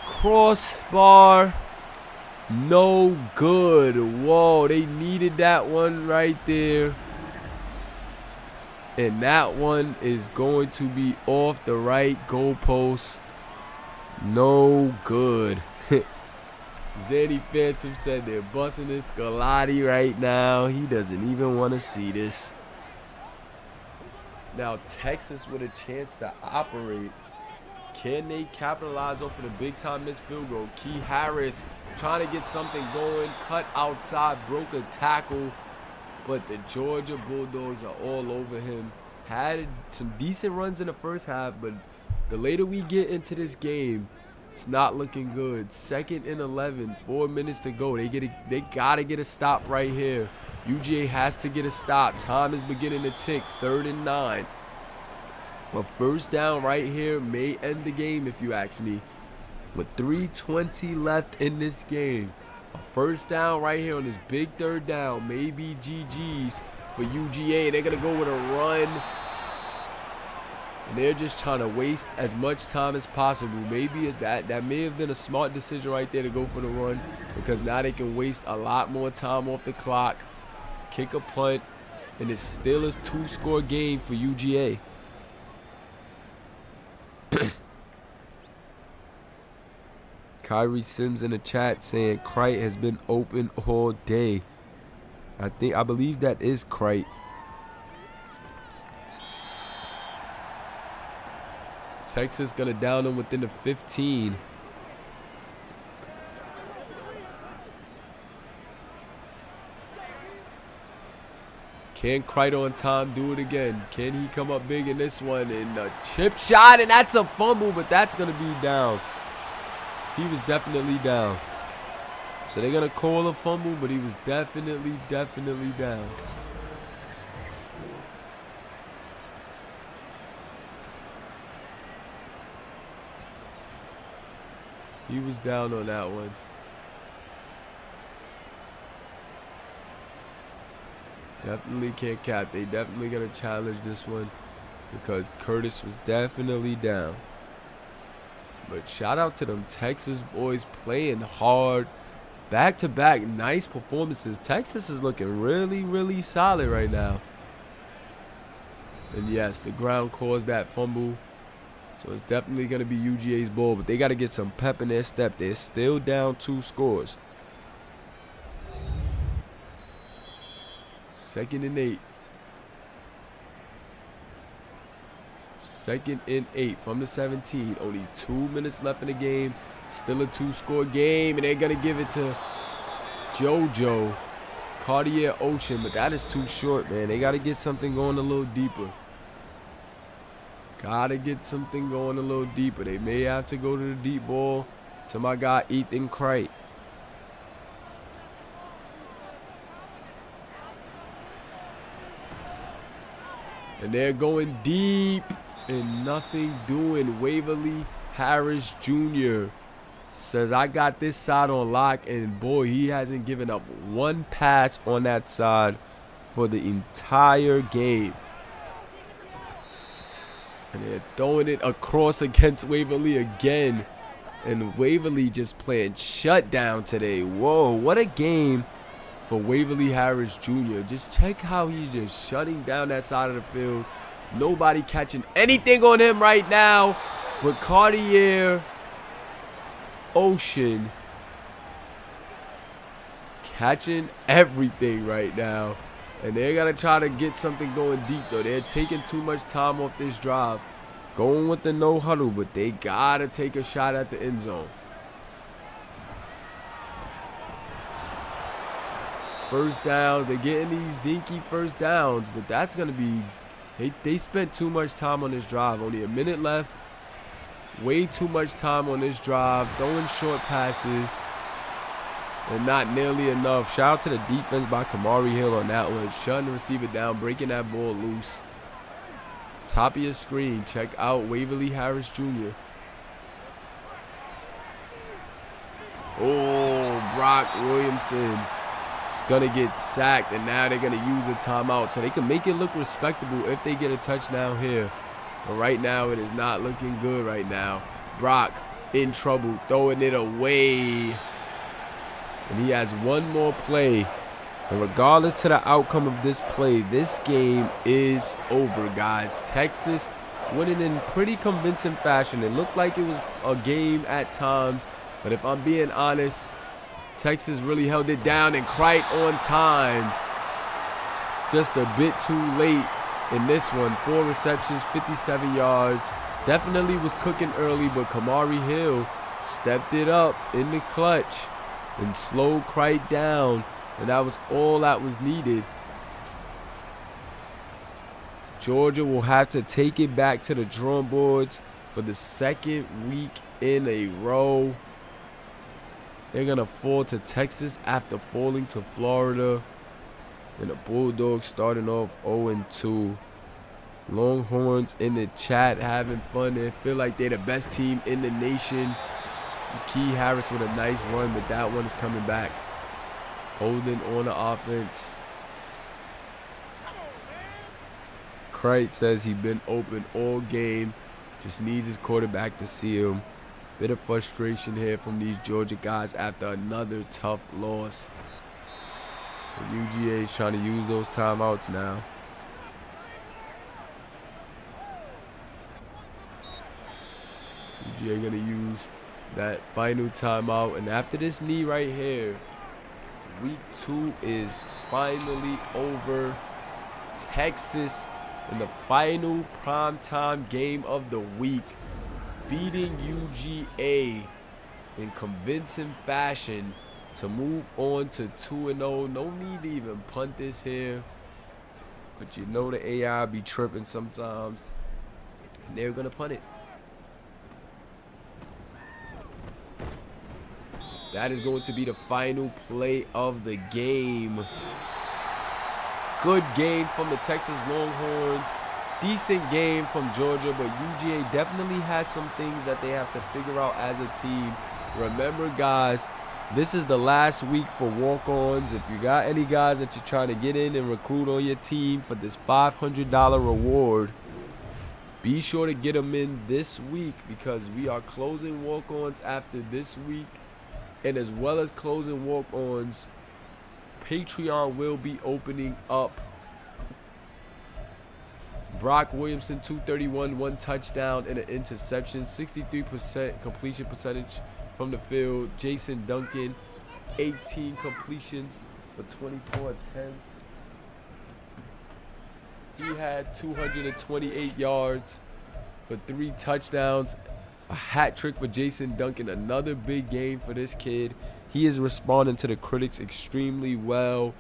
crossbar. No good. Whoa, they needed that one right there. And that one is going to be off the right goalpost. No good. Zanny Phantom said they're busting this Scolati right now. He doesn't even want to see this. Now Texas with a chance to operate. Can they capitalize off of the big time missed field goal? Key Harris trying to get something going. Cut outside, broke a tackle. But the Georgia Bulldogs are all over him. Had some decent runs in the first half, but the later we get into this game, it's not looking good. 2nd and 11, 4 minutes to go. They gotta get a stop right here. UGA has to get a stop. Time is beginning to tick. 3rd and 9. A first down right here may end the game, if you ask me. With 3:20 left in this game. A first down right here on this big 3rd down. Maybe GG's for UGA. They're going to go with a run. And they're just trying to waste as much time as possible. Maybe that may have been a smart decision right there to go for the run. Because now they can waste a lot more time off the clock. Kick a punt. And it's still a 2-score game for UGA. Kyrie Sims in the chat saying Crite has been open all day. I believe that is Crite. Texas gonna down them within the 15. Can Crite on time do it again? Can he come up big in this one? And a chip shot, and that's a fumble, but that's gonna be down. He was definitely down. So they're going to call a fumble, but he was definitely down. He was down on that one. Definitely can't cap. They definitely going to challenge this one because Curtis was definitely down. But shout out to them Texas boys playing hard. Back-to-back nice performances. Texas is looking really solid right now. And yes, the ground caused that fumble. So it's definitely going to be UGA's ball. But they got to get some pep in their step. They're still down 2 scores. 2nd and 8. 2nd and 8 from the 17. Only 2 minutes left in the game. Still a 2-score game. And they're going to give it to JoJo Cartier Ocean. But that is too short, man. They got to get something going a little deeper. Got to get something going a little deeper. They may have to go to the deep ball to my guy Ethan Crite. And they're going deep. And nothing doing. Waverly Harris Jr. says, I got this side on lock. And boy, he hasn't given up one pass on that side for the entire game. And they're throwing it across against Waverly again. And Waverly just playing shutdown today. Whoa, what a game for Waverly Harris Jr. Just check how he's just shutting down that side of the field. Nobody catching anything on him right now. But Cartier Ocean catching everything right now. And they're going to try to get something going deep, though. They're taking too much time off this drive. Going with the no huddle, but they got to take a shot at the end zone. First down. They're getting these dinky first downs, but that's going to be... They spent too much time on this drive. Only a minute left. Way too much time on this drive. Throwing short passes. And not nearly enough. Shout out to the defense by Kamari Hill on that one. Shutting the receiver down. Breaking that ball loose. Top of your screen. Check out Waverly Harris Jr. Oh, Brock Williamson is going to get sacked. And now they're going to use a timeout. So they can make it look respectable if they get a touchdown here. But right now, it is not looking good right now. Brock in trouble. Throwing it away. And he has one more play. And regardless to the outcome of this play, this game is over, guys. Texas winning in pretty convincing fashion. It looked like it was a game at times. But if I'm being honest, Texas really held it down and right on time. Just a bit too late in this one. 4 receptions, 57 yards. Definitely was cooking early, but Kamari Hill stepped it up in the clutch and slowed Crite down, and that was all that was needed. Georgia will have to take it back to the drawing boards for the second week in a row. They're going to fall to Texas after falling to Florida. And the Bulldogs starting off 0-2. Longhorns in the chat having fun. They feel like they're the best team in the nation. Key Harris with a nice run, but that one is coming back. Holding on the offense. Crite says he's been open all game. Just needs his quarterback to see him. Bit of frustration here from these Georgia guys after another tough loss. The UGA is trying to use those timeouts now. UGA going to use that final timeout. And after this knee right here, week 2 is finally over. Texas in the final primetime game of the week, beating UGA in convincing fashion to move on to 2-0. No need to even punt this here. But you know the AI be tripping sometimes. And they're going to punt it. That is going to be the final play of the game. Good game from the Texas Longhorns. Decent game from Georgia, but UGA definitely has some things that they have to figure out as a team. Remember, guys, this is the last week for walk-ons. If you got any guys that you're trying to get in and recruit on your team for this $500 reward, be sure to get them in this week because we are closing walk-ons after this week. And as well as closing walk-ons, Patreon will be opening up. Brock Williamson, 231, 1 touchdown and an interception, 63% completion percentage from the field. Jason Duncan, 18 completions for 24 attempts. He had 228 yards for 3 touchdowns. A hat trick for Jason Duncan. Another big game for this kid. He is responding to the critics extremely well.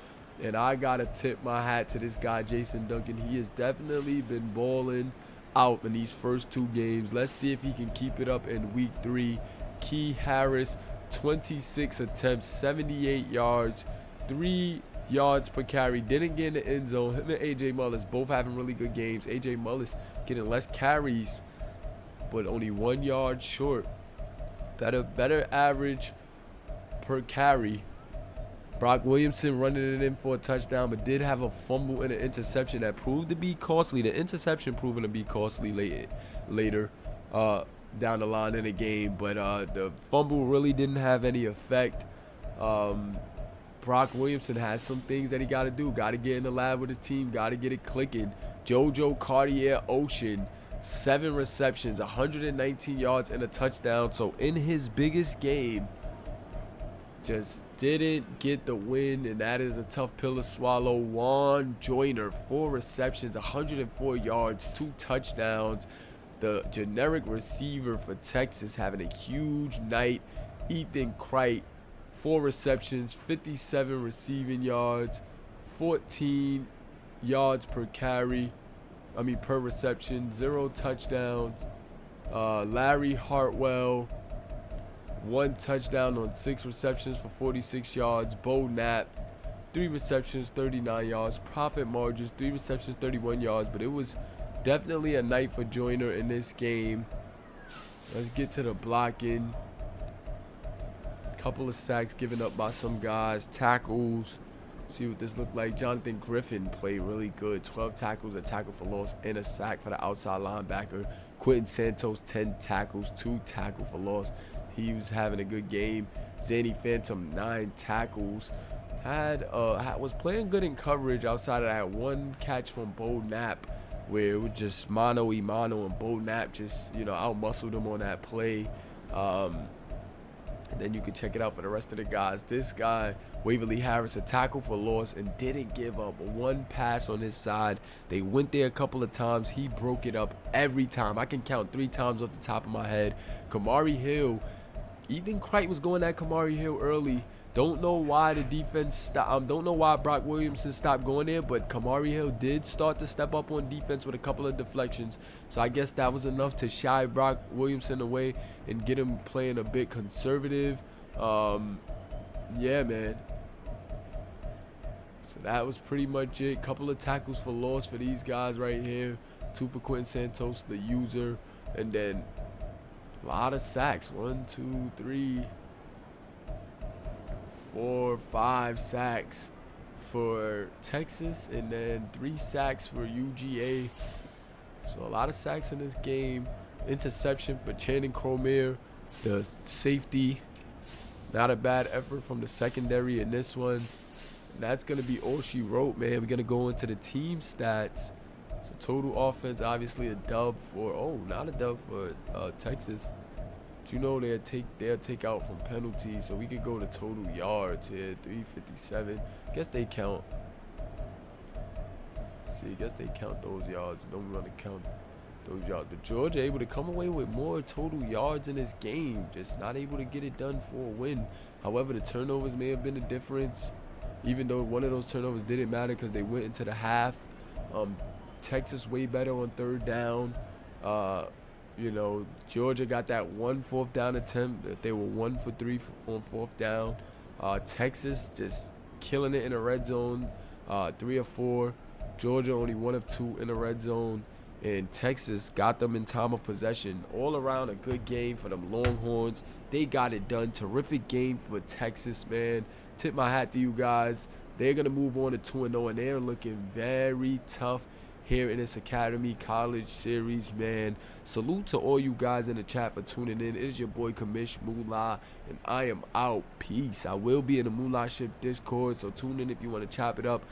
And I got to tip my hat to this guy, Jason Duncan. He has definitely been balling out in these first 2 games. Let's see if he can keep it up in week 3. Key Harris, 26 attempts, 78 yards, 3 yards per carry. Didn't get in the end zone. Him and A.J. Mullis both having really good games. A.J. Mullis getting less carries, but only 1 yard short. Better average per carry. Brock Williamson running it in for a touchdown, but did have a fumble and an interception that proved to be costly. The interception proving to be costly later down the line in the game, but the fumble really didn't have any effect. Brock Williamson has some things that he got to do. Got to get in the lab with his team. Got to get it clicking. JoJo Cartier Ocean, 7 receptions, 119 yards, and a touchdown. So in his biggest game, just didn't get the win, and that is a tough pill to swallow. Juan Joyner, 4 receptions, 104 yards, 2 touchdowns. The generic receiver for Texas having a huge night. Ethan Kright, 4 receptions, 57 receiving yards, 14 yards per reception, 0 touchdowns. Larry Hartwell, 1 touchdown on 6 receptions for 46 yards. Bo Knapp, 3 receptions, 39 yards. Profit margins, 3 receptions, 31 yards. But it was definitely a night for Joyner in this game. Let's get to the blocking. Couple of sacks given up by some guys. Tackles. See what this looked like. Jonathan Griffin played really good. 12 tackles, a tackle for loss, and a sack for the outside linebacker. Quentin Santos, 10 tackles, 2 tackles for loss. He was having a good game. Zanny Phantom, 9 tackles. Was playing good in coverage outside of that 1 catch from Bo Knapp, where it was just mano y mano, and Bo Knapp just, out-muscled him on that play. And then you can check it out for the rest of the guys. This guy, Waverly Harris, a tackle for loss and didn't give up 1 pass on his side. They went there a couple of times. He broke it up every time. I can count 3 times off the top of my head. Kamari Hill, Ethan Kright was going at Kamari Hill early. Don't know why the defense stopped. Don't know why Brock Williamson stopped going there, but Kamari Hill did start to step up on defense with a couple of deflections. So I guess that was enough to shy Brock Williamson away and get him playing a bit conservative. Yeah, man. So that was pretty much it. Couple of tackles for loss for these guys right here. 2 for Quentin Santos, the user, and then a lot of sacks. 1, 2, 3. 4, 5 sacks for Texas, and then 3 sacks for UGA. So a lot of sacks in this game. Interception for Channing Cromier, the safety. Not a bad effort from the secondary in this one. And that's going to be all she wrote, man. We're going to go into the team stats. So total offense, obviously a dub for, not a dub for Texas. They'll take out from penalties, so we could go to total yards here, 357. Guess they count. See, I guess they count those yards. Don't want to count those yards. But Georgia able to come away with more total yards in this game, just not able to get it done for a win. However, the turnovers may have been the difference, even though one of those turnovers didn't matter because they went into the half. Texas way better on 3rd down. Georgia got that 1 4th down attempt. That they were 1 for 3 on 4th down. Texas just killing it in the red zone, 3 of 4. Georgia only 1 of 2 in the red zone. And Texas got them in time of possession. All around a good game for them Longhorns. They got it done. Terrific game for Texas, man. Tip my hat to you guys. They're going to move on to 2-0, and they're looking very tough here in this Academy College Series, man. Salute to all you guys in the chat for tuning in. It is your boy Kamish Moolah, and I am out. Peace. I will be in the Moolah Ship Discord, so tune in if you want to chop it up.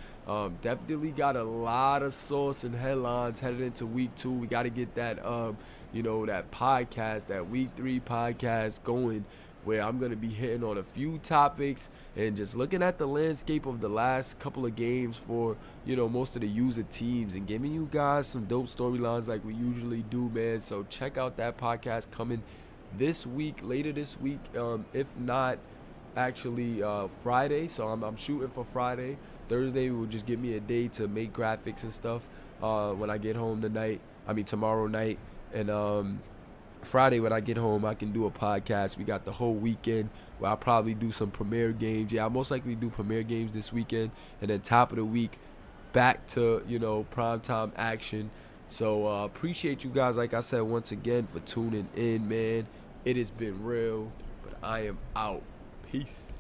Definitely got a lot of sauce and headlines headed into week 2. We got to get that, that podcast, that week 3 podcast going, where I'm going to be hitting on a few topics and just looking at the landscape of the last couple of games for, most of the user teams and giving you guys some dope storylines like we usually do, man. So check out that podcast coming this week, later this week, if not actually Friday. So I'm shooting for Friday. Thursday will just give me a day to make graphics and stuff when I get home tomorrow night. And Friday when I get home, I can do a podcast. We got the whole weekend where I'll probably do some premiere games. Yeah, I'll most likely do premiere games this weekend. And then top of the week, back to, primetime action. So appreciate you guys, like I said, once again, for tuning in, man. It has been real, but I am out. Peace.